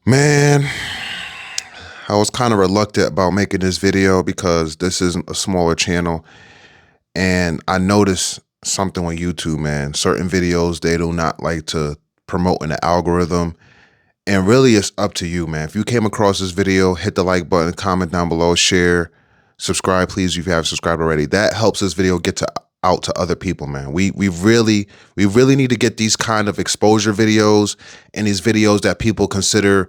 Man, I was kind of reluctant about making this video because this isn't a smaller channel. And I noticed something on YouTube, man. Certain videos, they do not like to promote in the algorithm. And really, it's up to you, man. If you came across this video, hit the like button, comment down below, share, subscribe, please, if you haven't subscribed already. That helps this video get out to other people, man. We really need to get these kind of exposure videos and these videos that people consider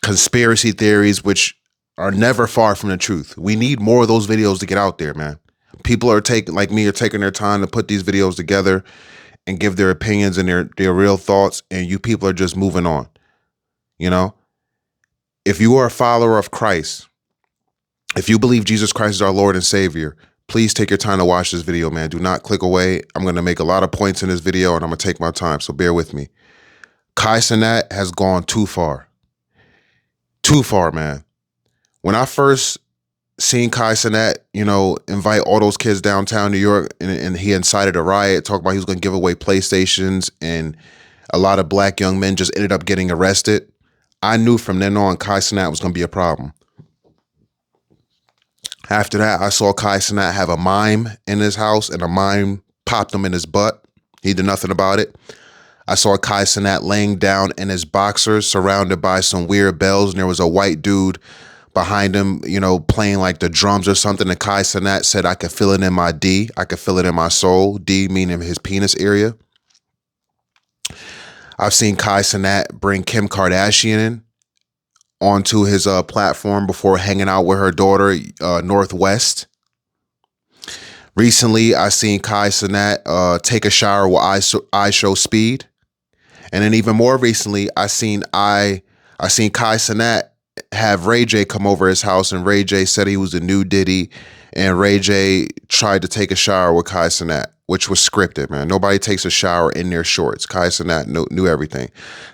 conspiracy theories, which are never far from the truth. We need more of those videos to get out there, man. People are taking their time to put these videos together and give their opinions and their real thoughts, and you people are just moving on. You know, if you are a follower of Christ, if you believe Jesus Christ is our Lord and Savior, please take your time to watch this video, man. Do not click away. I'm going to make a lot of points in this video, and I'm going to take my time, so bear with me. Kai Cenat has gone too far. Too far, man. When I first seen Kai Cenat, invite all those kids downtown New York, and he incited a riot, talked about he was going to give away PlayStations, and a lot of black young men just ended up getting arrested. I knew from then on Kai Cenat was going to be a problem. After that, I saw Kai Cenat have a mime in his house, and a mime popped him in his butt. He did nothing about it. I saw Kai Cenat laying down in his boxers, surrounded by some weird bells, and there was a white dude behind him, playing like the drums or something. And Kai Cenat said, "I could feel it in my D. I could feel it in my soul." D meaning his penis area. I've seen Kai Cenat bring Kim Kardashian onto his platform before hanging out with her daughter, Northwest. Recently, I seen Kai Cenat take a shower with I Show Speed. And then even more recently, I seen Kai Cenat have Ray J come over his house, and Ray J said he was the new Diddy, and Ray J tried to take a shower with Kai Cenat, which was scripted, man. Nobody takes a shower in their shorts. Kai Cenat knew everything.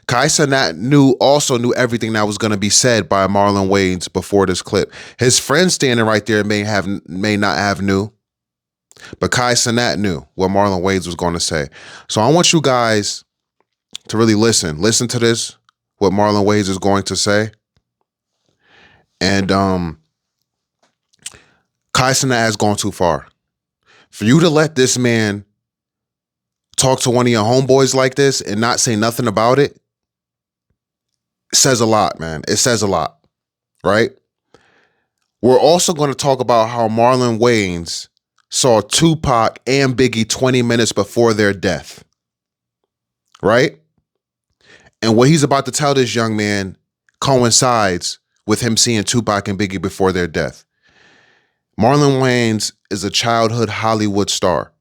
Kai Cenat also knew everything that was going to be said by Marlon Wayans before this clip. His friend standing right there may not have knew, but Kai Cenat knew what Marlon Wayans was going to say. So I want you guys to really listen to this, what Marlon Wayans is going to say. And Kai Cenat has gone too far. For you to let this man talk to one of your homeboys like this and not say nothing about it, says a lot, man. It says a lot, right? We're also going to talk about how Marlon Wayans saw Tupac and Biggie 20 minutes before their death, right? And what he's about to tell this young man coincides with him seeing Tupac and Biggie before their death. Marlon Wayans is a childhood Hollywood star.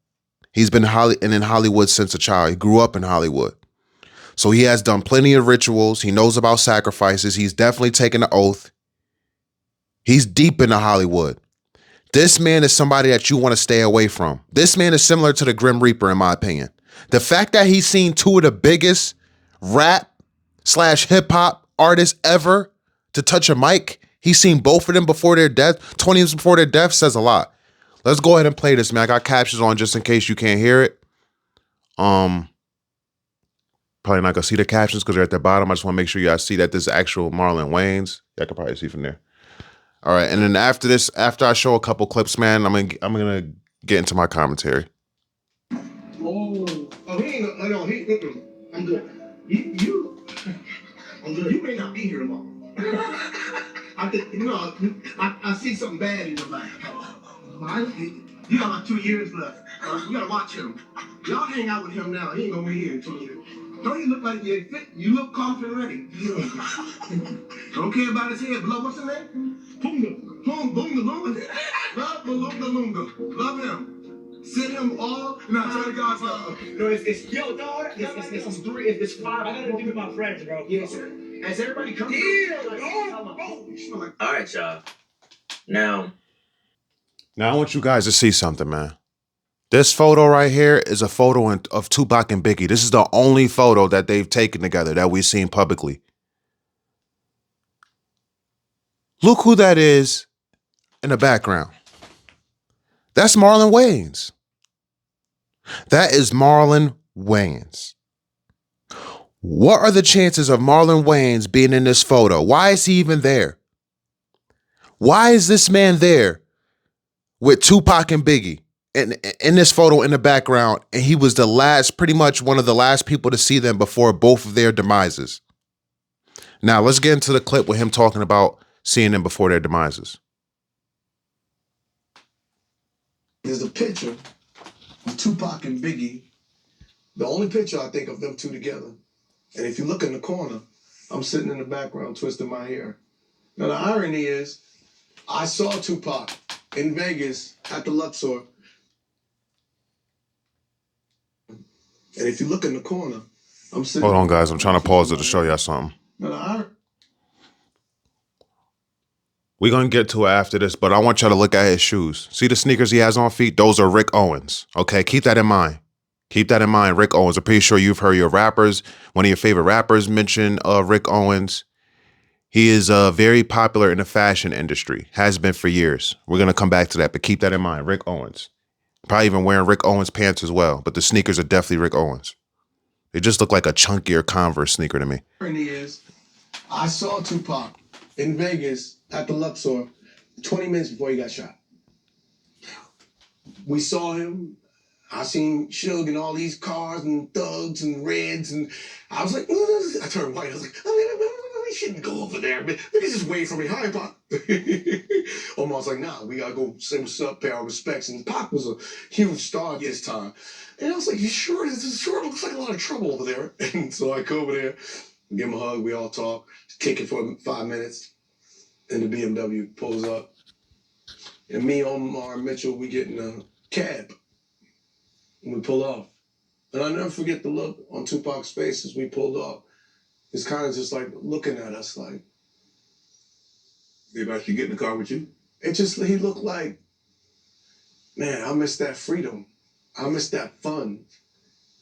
He's been in Hollywood since a child. He grew up in Hollywood. So he has done plenty of rituals. He knows about sacrifices. He's definitely taken an oath. He's deep into Hollywood. This man is somebody that you want to stay away from. This man is similar to the Grim Reaper, in my opinion. The fact that he's seen two of the biggest rap/hip hop artists ever to touch a mic, he's seen both of them before their death, 20 years before their death, says a lot. Let's go ahead and play this, man. I got captions on just in case you can't hear it. Probably not gonna see the captions because they're at the bottom. I just want to make sure you guys see that this is actual Marlon Wayans. I can probably see from there. All right, and then after this, after I show a couple clips, man, I'm gonna get into my commentary. Oh, I'm good. I'm good. You may not be here long. I think I see something bad in your life. You got like 2 years left. You gotta watch him. Y'all hang out with him now. He ain't gonna be here in 2 years. Don't you look like you're fit? You look confident already. Don't care about his head. But what's his name? Boonga. Boonga Loonga. Love Malunga Loonga. Love him. Send him all. No, tell the guys no, it's yo, dog. It's 5. I gotta do with my friends, bro. Yes, sir. As everybody comes. Yeah, dog. All right, y'all. Now I want you guys to see something, man. This photo right here is a photo of Tupac and Biggie. This is the only photo that they've taken together that we've seen publicly. Look who that is in the background. That's Marlon Wayans. That is Marlon Wayans. What are the chances of Marlon Wayans being in this photo? Why is he even there? Why is this man there with Tupac and Biggie in this photo in the background? And he was the last, pretty much one of the last people to see them before both of their demises. Now, let's get into the clip with him talking about seeing them before their demises. There's a picture of Tupac and Biggie. The only picture I think of them two together. And if you look in the corner, I'm sitting in the background twisting my hair. Now, the irony is, I saw Tupac in Vegas at the Luxor. And if you look in the corner, I'm sitting. Hold on, guys. I'm trying to pause it to show y'all something. We're going to get to it after this, but I want y'all to look at his shoes. See the sneakers he has on feet? Those are Rick Owens. Okay, keep that in mind. Keep that in mind, Rick Owens. I'm pretty sure you've heard your rappers, one of your favorite rappers mention Rick Owens. He is very popular in the fashion industry, has been for years. We're going to come back to that, but keep that in mind, Rick Owens. Probably even wearing Rick Owens pants as well, but the sneakers are definitely Rick Owens. They just look like a chunkier Converse sneaker to me. The irony is, I saw Tupac in Vegas at the Luxor 20 minutes before he got shot. We saw him. I seen Suge and all these cars and thugs and reds, and I was like, I turned white. I was like, we shouldn't go over there. We can just wait for me. Hi, Pac. Omar was like, nah, we gotta go say what's up, pay our respects. And Pac was a huge star at this time. And I was like, you sure? This sure looks like a lot of trouble over there. And so I go over there, give him a hug, we all talk, kick it for 5 minutes. And the BMW pulls up. And me, Omar, and Mitchell, we get in a cab. And we pull off. And I'll never forget the look on Tupac's face as we pulled off. It's kind of just like looking at us like, they actually get in the car with you? He looked like, man, I miss that freedom. I miss that fun.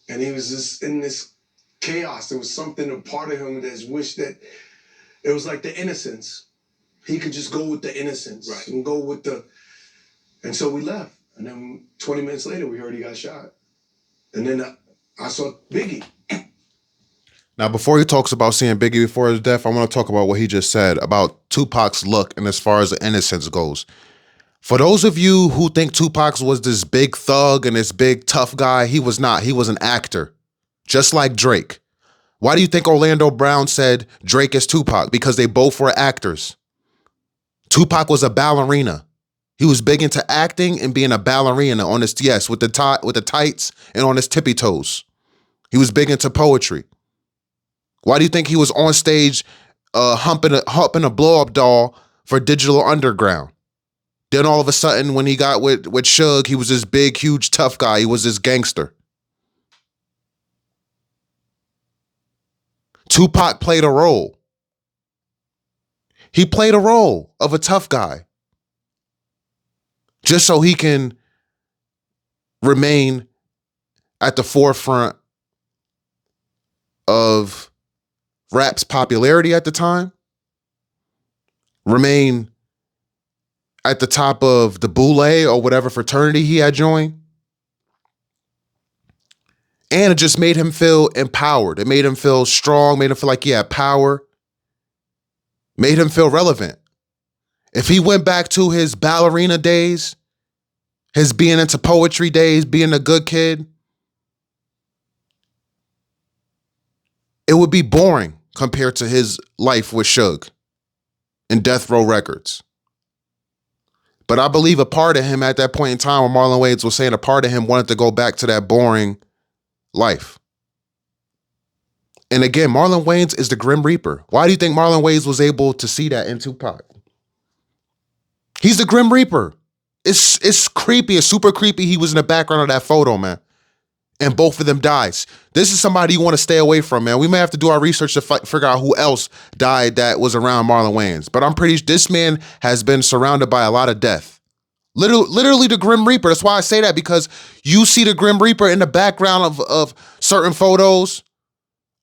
And he was just in this chaos. There was something, a part of him that wished that it was like the innocence. He could just go with the innocence, right, and go with the, and so we left. And then 20 minutes later, we heard he got shot. And then I saw Biggie. Now, before he talks about seeing Biggie before his death, I want to talk about what he just said about Tupac's look and as far as the innocence goes. For those of you who think Tupac was this big thug and this big tough guy, he was not. He was an actor, just like Drake. Why do you think Orlando Brown said Drake is Tupac? Because they both were actors. Tupac was a ballerina. He was big into acting and being a ballerina on his, yes, with the tights and on his tippy toes. He was big into poetry. Why do you think he was on stage humping a blow-up doll for Digital Underground? Then all of a sudden, when he got with Suge, he was this big, huge, tough guy. He was this gangster. Tupac played a role. He played a role of a tough guy just so he can remain at the forefront of rap's popularity at the time, remain at the top of the boule or whatever fraternity he had joined. And it just made him feel empowered. It made him feel strong, made him feel like he had power, made him feel relevant. If he went back to his ballerina days, his being into poetry days, being a good kid, it would be boring compared to his life with Suge and Death Row Records. But I believe a part of him at that point in time when Marlon Wayans was saying a part of him wanted to go back to that boring life. And again, Marlon Wayans is the Grim Reaper. Why do you think Marlon Wayans was able to see that in Tupac? He's the Grim Reaper. It's creepy. It's super creepy. He was in the background of that photo, man. And both of them dies. This is somebody you want to stay away from, man. We may have to do our research to figure out who else died that was around Marlon Wayans. But I'm pretty sure this man has been surrounded by a lot of death. Literally the Grim Reaper. That's why I say that, because you see the Grim Reaper in the background of certain photos,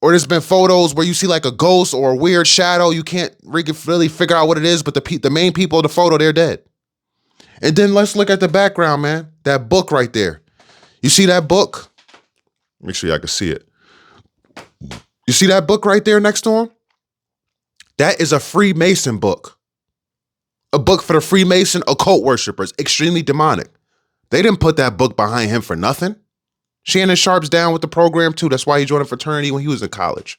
or there's been photos where you see like a ghost or a weird shadow. You can't really figure out what it is, but the main people of the photo, they're dead. And then let's look at the background, man. That book right there. You see that book? Make sure y'all can see it. You You see that book right there next to him? That is a Freemason book. A book for the Freemason occult worshipers, extremely demonic. They didn't put that book behind him for nothing. Shannon Sharp's down with the program too. That's why he joined a fraternity when he was in college.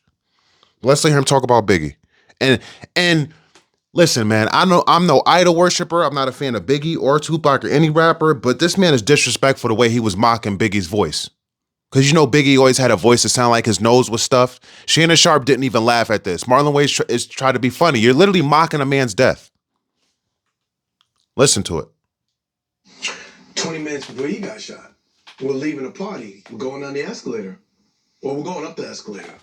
Let's let him talk about Biggie. And listen, man, I know I'm no idol worshiper. I'm not a fan of Biggie or Tupac or any rapper, but this man is disrespectful the way he was mocking Biggie's voice. Because you know Biggie always had a voice that sounded like his nose was stuffed. Shannon Sharp didn't even laugh at this. Marlon Wayans is trying to be funny. You're literally mocking a man's death. Listen to it. 20 minutes before he got shot, we're leaving the party. We're going down the escalator. Or we're going up the escalator.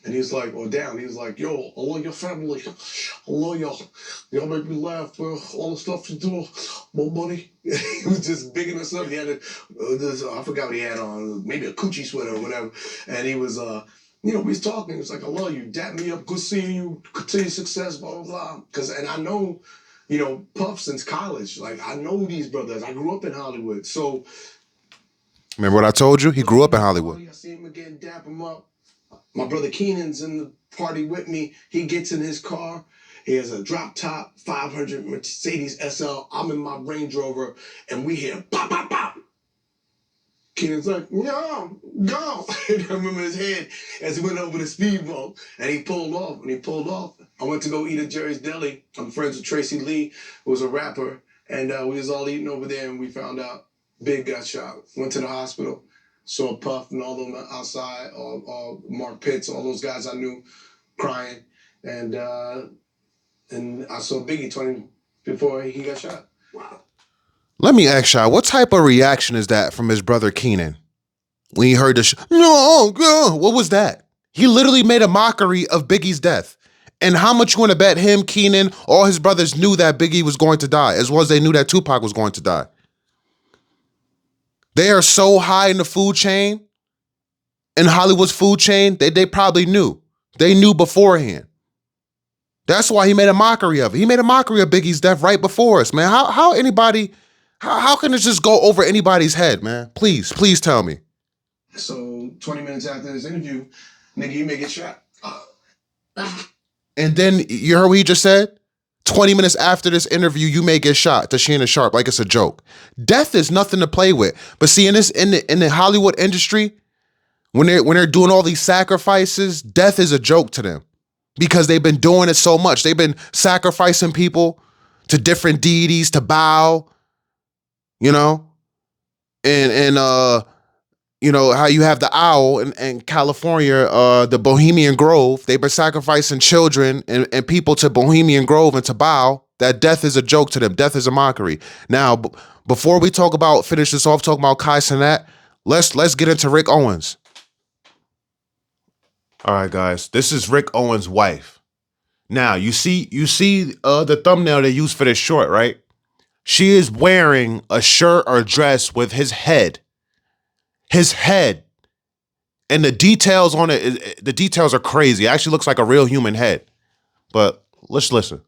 And he was like, or down. He was like, yo, I love your family. I love y'all. Y'all make me laugh for all the stuff you do. More money. He was just bigging us up. He had I forgot what he had on. Maybe a coochie sweater or whatever. And he was, we was talking. He was like, I love you. Dap me up. Good seeing you. Continue success, blah, blah, blah. And I know, Puff since college. Like, I know these brothers. I grew up in Hollywood. So. Remember what I told you? He grew up in Hollywood. I see him again, dap him up. My brother Keenan's in the party with me. He gets in his car. He has a drop top 500 Mercedes SL. I'm in my Range Rover, and we hear pop, pop, pop. Keenan's like, no, go. And I remember his head as he went over the speed bump, and he pulled off. I went to go eat at Jerry's Deli. I'm friends with Tracy Lee, who was a rapper, and we was all eating over there, and we found out Big got shot. Went to the hospital. Saw Puff and all them outside, all Mark Pitts, all those guys I knew crying. And I saw Biggie 20 before he got shot. Wow. Let me ask y'all, what type of reaction is that from his brother Keenan? When he heard the no, what was that? He literally made a mockery of Biggie's death. And how much you want to bet him, Keenan, all his brothers knew that Biggie was going to die, as well as they knew that Tupac was going to die. They are so high in the food chain, in Hollywood's food chain, they probably knew. They knew beforehand. That's why he made a mockery of it. He made a mockery of Biggie's death right before us, man. How can it just go over anybody's head, man? Please tell me. So 20 minutes after this interview, nigga, you may get shot. And then you heard what he just said? 20 minutes after this interview, you may get shot, to Shannon Sharp, like it's a joke. Death is nothing to play with. But see, in the Hollywood industry, when they're doing all these sacrifices, death is a joke to them because they've been doing it so much. They've been sacrificing people to different deities to bow, and how you have the owl in California, the Bohemian Grove. They've been sacrificing children and people to Bohemian Grove and to bow. That death is a joke to them. Death is a mockery. Now, before we finish this off, talking about Kai Cenat, let's get into Rick Owens. All right, guys, this is Rick Owens' wife. Now, you see the thumbnail they used for this short, right? She is wearing a shirt or dress with his head. And the details on it, the details are crazy. It actually looks like a real human head. But let's listen.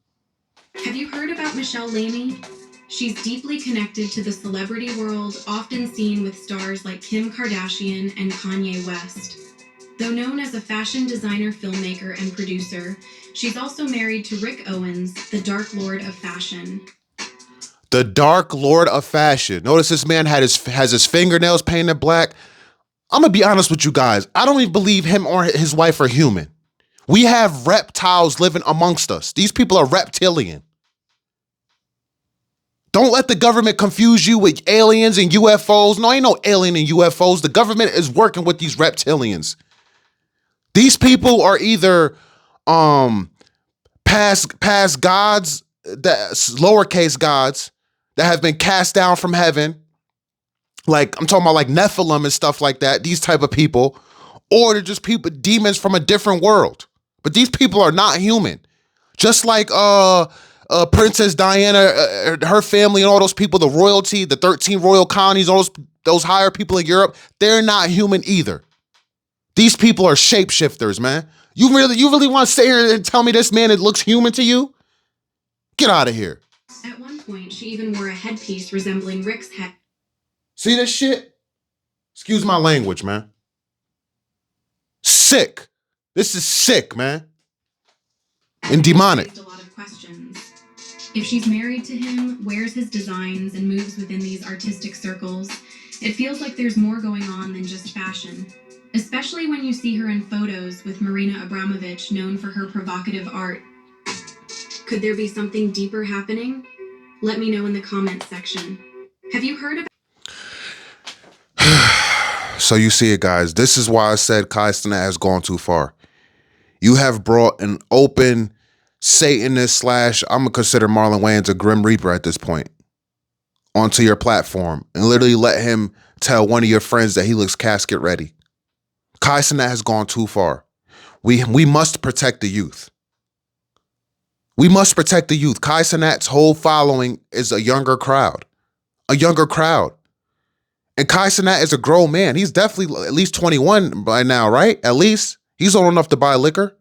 Have you heard about Michelle Lamey? She's deeply connected to the celebrity world, often seen with stars like Kim Kardashian and Kanye West. Though known as a fashion designer, filmmaker, and producer, she's also married to Rick Owens, the Dark Lord of Fashion. The Dark Lord of Fashion. Notice this man has his fingernails painted black. I'm going to be honest with you guys. I don't even believe him or his wife are human. We have reptiles living amongst us. These people are reptilian. Don't let the government confuse you with aliens and UFOs. No, ain't no alien and UFOs. The government is working with these reptilians. These people are either past gods, that lowercase gods that have been cast down from heaven. Like I'm talking about like Nephilim and stuff like that. These type of people, or they're just people, demons from a different world. But these people are not human. Just like Princess Diana, her family, and all those people, the royalty, the 13 royal colonies, all those higher people in Europe, they're not human either. These people are shapeshifters, man. You really want to sit here and tell me this man it looks human to you? Get out of here. At one point, she even wore a headpiece resembling Rick's head. See this shit? Excuse my language, man. Sick. This is sick, man. And demonic. Raised a lot of questions. If she's married to him, wears his designs, and moves within these artistic circles, it feels like there's more going on than just fashion. Especially when you see her in photos with Marina Abramovich, known for her provocative art. Could there be something deeper happening? Let me know in the comments section. Have you heard about... So you see it, guys. This is why I said Kai Cenat has gone too far. You have brought an open Satanist / I'm going to consider Marlon Wayans a Grim Reaper at this point onto your platform and literally let him tell one of your friends that he looks casket ready. Kai Cenat has gone too far. We must protect the youth. We must protect the youth. Kai Cenat's whole following is a younger crowd. A younger crowd. And Kai Cenat is a grown man. He's definitely at least 21 by now, right? At least. He's old enough to buy liquor.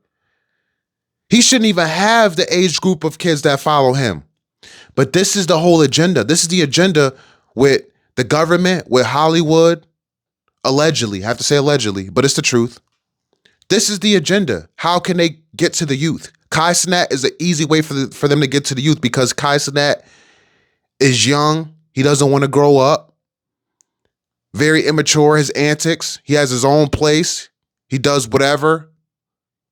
He shouldn't even have the age group of kids that follow him. But this is the whole agenda. This is the agenda with the government, with Hollywood, allegedly. I have to say allegedly, but it's the truth. This is the agenda. How can they get to the youth? Kai Cenat is an easy way for them to get to the youth because Kai Cenat is young. He doesn't want to grow up. Very immature, his antics. He has his own place. He does whatever.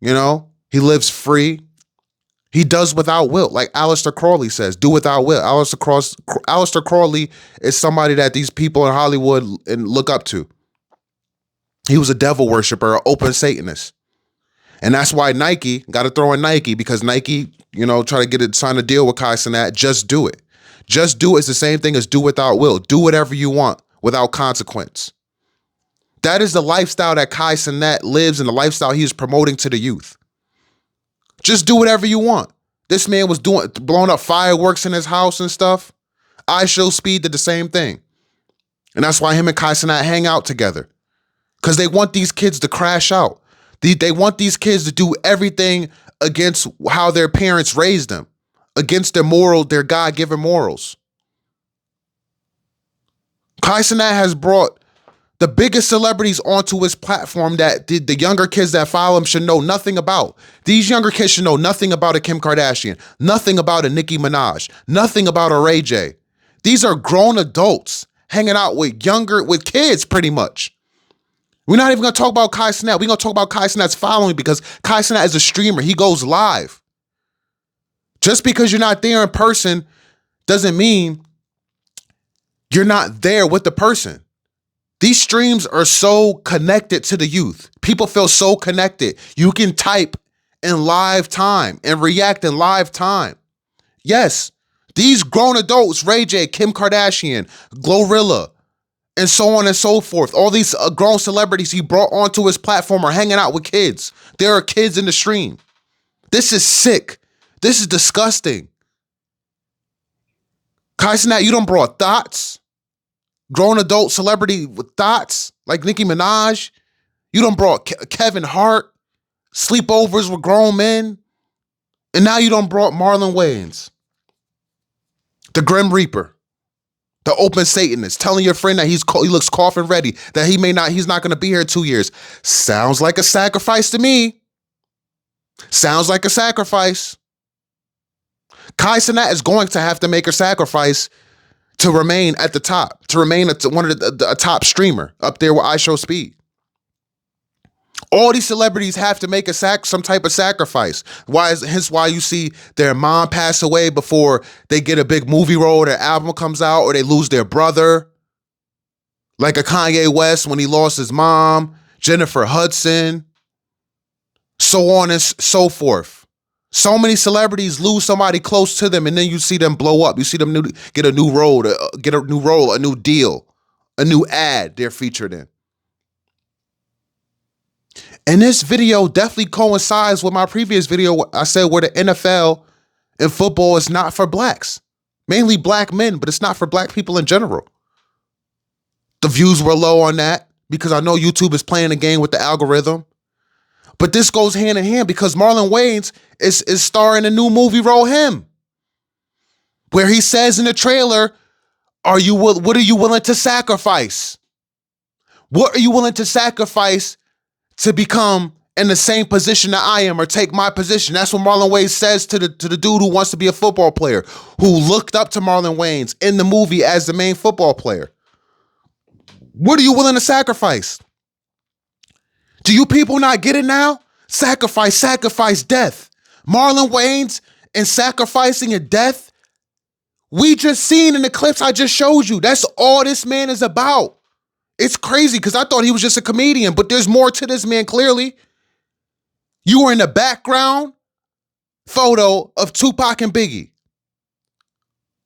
You know, he lives free. He does without will. Like Aleister Crowley says, do without will. Aleister Crowley is somebody that these people in Hollywood look up to. He was a devil worshiper, an open Satanist. And that's why Nike, got to throw in Nike, because Nike, try to sign a deal with Kai Cenat. Just do it. Just do it. It's the same thing as do without will. Do whatever you want without consequence. That is the lifestyle that Kai Cenat lives and the lifestyle he is promoting to the youth. Just do whatever you want. This man was blowing up fireworks in his house and stuff. I Show Speed did the same thing. And that's why him and Kai Cenat hang out together. Because they want these kids to crash out. They want these kids to do everything against how their parents raised them, against their God-given morals. Kai Cenat has brought the biggest celebrities onto his platform that the younger kids that follow him should know nothing about. These younger kids should know nothing about a Kim Kardashian, nothing about a Nicki Minaj, nothing about a Ray J. These are grown adults hanging out with kids pretty much. We're not even going to talk about Kai Cenat. We're going to talk about Kai Cenat's following because Kai Cenat is a streamer. He goes live. Just because you're not there in person doesn't mean you're not there with the person. These streams are so connected to the youth. People feel so connected. You can type in live time and react in live time. Yes, these grown adults, Ray J, Kim Kardashian, Glorilla, and so on and so forth. All these grown celebrities he brought onto his platform are hanging out with kids. There are kids in the stream. This is sick. This is disgusting. Kai Cenat, you done brought thoughts. Grown adult celebrity with thoughts like Nicki Minaj. You done brought Kevin Hart. Sleepovers with grown men. And now you done brought Marlon Wayans. The Grim Reaper. The open Satanist, telling your friend that he looks coffin ready, that he's not going to be here 2 years. Sounds like a sacrifice to me. Sounds like a sacrifice. Kai Cenat is going to have to make a sacrifice to remain at the top, to remain one of a top streamer up there with I Show Speed. All these celebrities have to make some type of sacrifice. Hence why you see their mom pass away before they get a big movie role, their album comes out, or they lose their brother. Like a Kanye West when he lost his mom, Jennifer Hudson, so on and so forth. So many celebrities lose somebody close to them, and then you see them blow up. You see them get a new role, a new deal, a new ad they're featured in. And this video definitely coincides with my previous video. I said where the NFL and football is not for blacks, mainly black men, but it's not for black people in general. The views were low on that because I know YouTube is playing a game with the algorithm. But this goes hand in hand because Marlon Wayans is starring a new movie role, him, where he says in the trailer, what are you willing to sacrifice? What are you willing to sacrifice to become in the same position that I am or take my position. That's what Marlon Wayans says to the dude who wants to be a football player, who looked up to Marlon Wayans in the movie as the main football player. What are you willing to sacrifice? Do you people not get it now? Sacrifice, death. Marlon Wayans and sacrificing and death, we just seen in the clips I just showed you. That's all this man is about. It's crazy because I thought he was just a comedian, but there's more to this man clearly. You were in the background photo of Tupac and Biggie.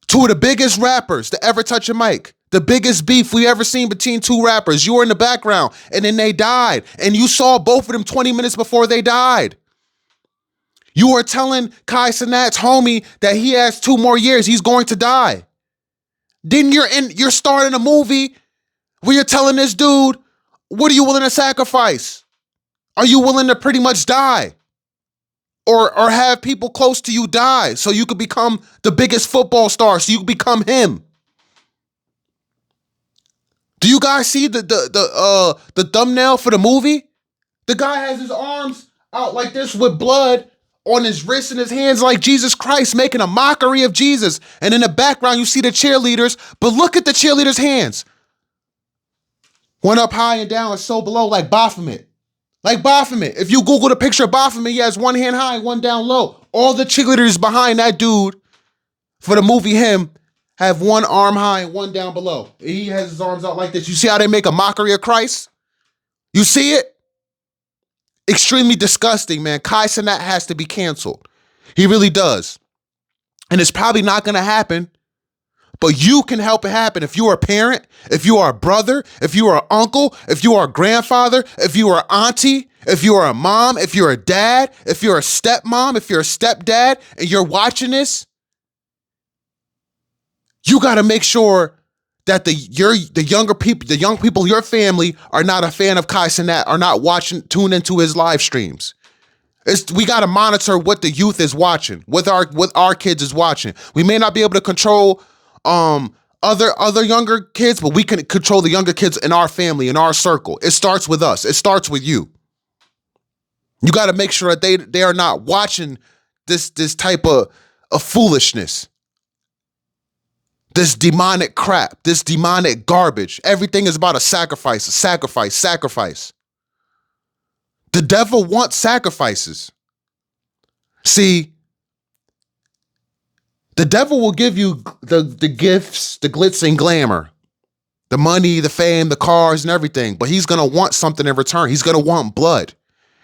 Two of the biggest rappers to ever touch a mic. The biggest beef we ever seen between two rappers. You were in the background and then they died. And you saw both of them 20 minutes before they died. You were telling Kai Cenat's homie that he has 2 more years. He's going to die. Then you're starting a movie where you're telling this dude, what are you willing to sacrifice? Are you willing to pretty much die? Or have people close to you die so you could become the biggest football star, so you could become him? Do you guys see the thumbnail for the movie? The guy has his arms out like this with blood on his wrists and his hands like Jesus Christ, making a mockery of Jesus. And in the background, you see the cheerleaders, but look at the cheerleaders' hands. One up high and down, and so below, like Baphomet. Like Baphomet. If you Google the picture of Baphomet, he has one hand high, one down low. All the cheerleaders behind that dude for the movie him have one arm high and one down below. He has his arms out like this. You see how they make a mockery of Christ? You see it? Extremely disgusting, man. Kai Cenat has to be canceled. He really does. And it's probably not going to happen, but you can help it happen. If you are a parent, if you are a brother, if you are an uncle, if you are a grandfather, if you are an auntie, if you are a mom, if you're a dad, if you're a stepmom, if you're a stepdad, and you're watching this, you got to make sure that the young people, your family are not a fan of Kai Cenat, are not tune into his live streams. We got to monitor what the youth is watching, what our kids is watching. We may not be able to control other younger kids, but we can control the younger kids in our family, in our circle. It starts with us. It starts with you. You got to make sure that they are not watching this type of foolishness. This demonic crap, this demonic garbage. Everything is about a sacrifice. The devil wants sacrifices. See, the devil will give you the gifts, the glitz and glamour, the money, the fame, the cars and everything, but he's going to want something in return. He's going to want blood.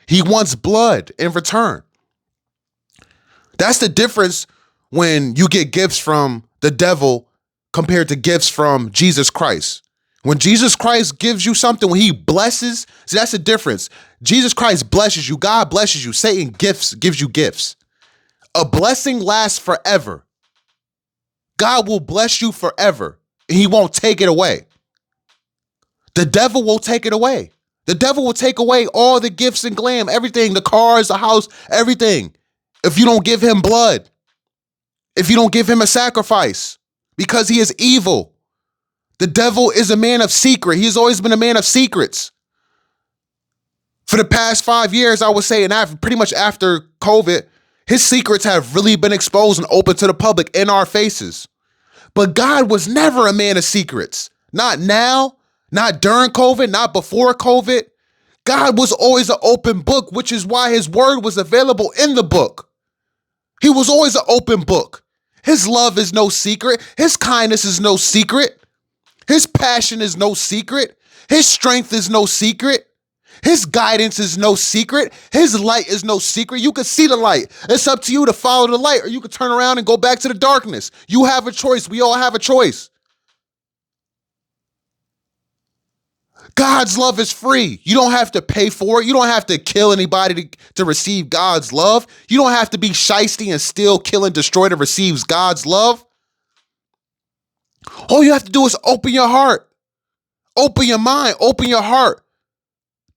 He wants blood in return. That's the difference when you get gifts from the devil compared to gifts from Jesus Christ. When Jesus Christ gives you something, when he blesses, see, that's the difference. Jesus Christ blesses you. God blesses you. Satan gives you gifts. A blessing lasts forever. God will bless you forever, and he won't take it away. The devil will take it away. The devil will take away all the gifts and glam, everything, the cars, the house, everything. If you don't give him blood, if you don't give him a sacrifice, because he is evil. The devil is a man of secret. He has always been a man of secrets. For the past 5 years, I would say, and pretty much after COVID, his secrets have really been exposed and open to the public in our faces. But God was never a man of secrets. Not now, not during COVID, not before COVID. God was always an open book, which is why his word was available in the book. He was always an open book. His love is no secret. His kindness is no secret. His passion is no secret. His strength is no secret. His guidance is no secret. His light is no secret. You can see the light. It's up to you to follow the light, or you can turn around and go back to the darkness. You have a choice. We all have a choice. God's love is free. You don't have to pay for it. You don't have to kill anybody to receive God's love. You don't have to be shiesty and steal, kill, and destroy to receive God's love. All you have to do is open your heart. Open your mind. Open your heart.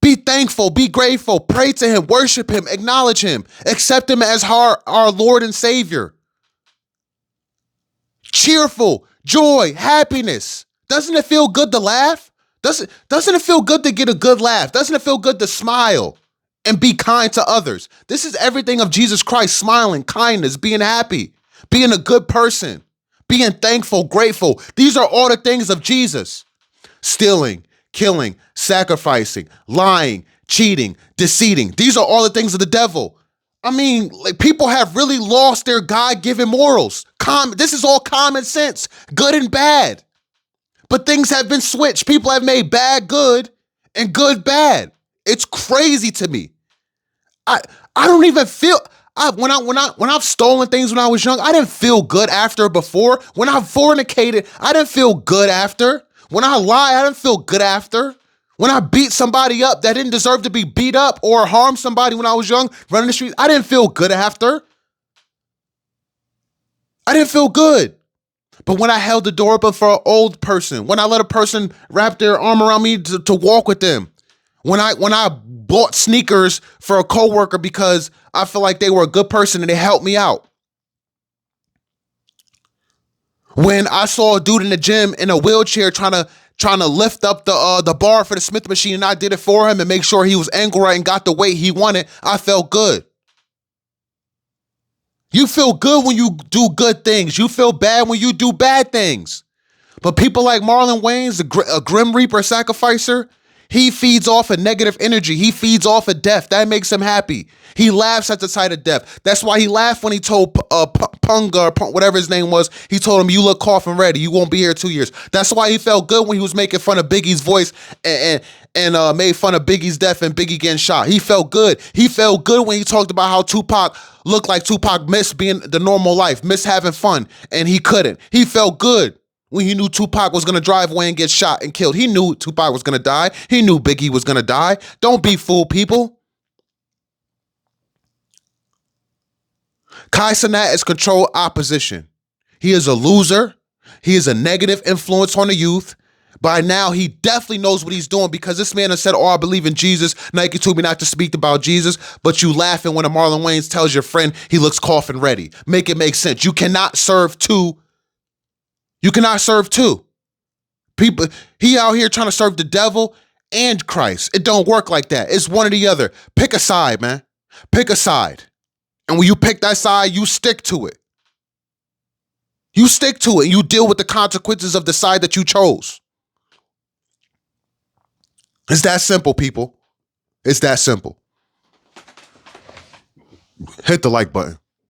Be thankful. Be grateful. Pray to him. Worship him. Acknowledge him. Accept him as our Lord and Savior. Cheerful. Joy. Happiness. Doesn't it feel good to laugh? Doesn't it feel good to get a good laugh? Doesn't it feel good to smile and be kind to others. This is everything of Jesus Christ: smiling, kindness, being happy, being a good person, being thankful, grateful. These are all the things of Jesus. Stealing, killing, sacrificing, lying, cheating, deceiving. These are all the things of the devil. I mean, like, people have really lost their God-given morals. This is all common sense, good and bad. But things have been switched. People have made bad good and good bad. It's crazy to me. I don't even feel when I've stolen things when I was young, I didn't feel good after. Before, when I fornicated, I didn't feel good after. When I lied, I didn't feel good after. When I beat somebody up that didn't deserve to be beat up, or harmed somebody when I was young, running the streets, I didn't feel good after. I didn't feel good. But when I held the door open for an old person, when I let a person wrap their arm around me to walk with them, when I bought sneakers for a coworker because I feel like they were a good person and they helped me out. When I saw a dude in the gym in a wheelchair trying to lift up the bar for the Smith machine, and I did it for him and make sure he was angle right and got the weight he wanted, I felt good. You feel good when you do good things. You feel bad when you do bad things. But people like Marlon Wayans, a Grim Reaper sacrificer, he feeds off of negative energy. He feeds off of death. That makes him happy. He laughs at the sight of death. That's why he laughed when he told Punga, or whatever his name was, he told him, "You look coffin ready. You won't be here 2 years." That's why he felt good when he was making fun of Biggie's voice and made fun of Biggie's death and Biggie getting shot. He felt good. He felt good when he talked about how Tupac looked like Tupac missed being the normal life, missed having fun, and he couldn't. He felt good when he knew Tupac was going to drive away and get shot and killed. He knew Tupac was going to die. He knew Biggie was going to die. Don't be fooled, people. Kai Cenat is controlled opposition. He is a loser. He is a negative influence on the youth. By now, he definitely knows what he's doing, because this man has said, "Oh, I believe in Jesus. Nike told me not to speak about Jesus," but you laughing when a Marlon Wayans tells your friend he looks coffin ready. Make it make sense. You cannot serve two. You cannot serve two. People, he out here trying to serve the devil and Christ. It don't work like that. It's one or the other. Pick a side, man. Pick a side. And when you pick that side, you stick to it. You stick to it. You deal with the consequences of the side that you chose. It's that simple, people. It's that simple. Hit the like button.